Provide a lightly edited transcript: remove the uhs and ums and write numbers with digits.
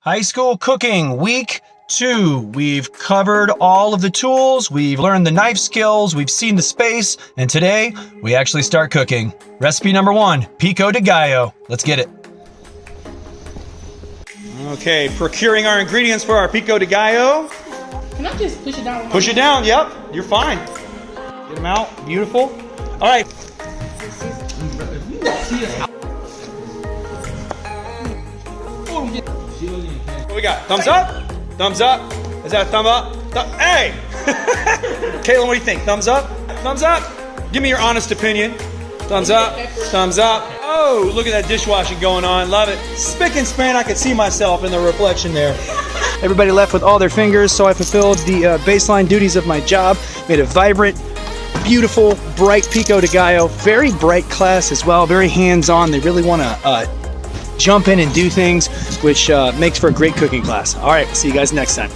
High school cooking, week 2. We've covered all of the tools, we've learned the knife skills, we've seen the space, and today we actually start cooking. Recipe number 1, Pico de Gallo. Let's get it. Okay, procuring our ingredients for our Pico de Gallo. Can I just push it down? Push it down, yep, you're fine. Get them out, beautiful. All right. What we got? Thumbs up? Thumbs up? Is that a thumb up? Hey! Caitlin, what do you think? Thumbs up? Thumbs up? Give me your honest opinion. Thumbs up? Thumbs up? Oh, look at that dishwashing going on. Love it. Spick and span, I could see myself in the reflection there. Everybody left with all their fingers, so I fulfilled the baseline duties of my job. Made a vibrant, beautiful, bright Pico de Gallo. Very bright class as well, very hands-on. They really want to jump in and do things, which makes for a great cooking class. All right, see you guys next time.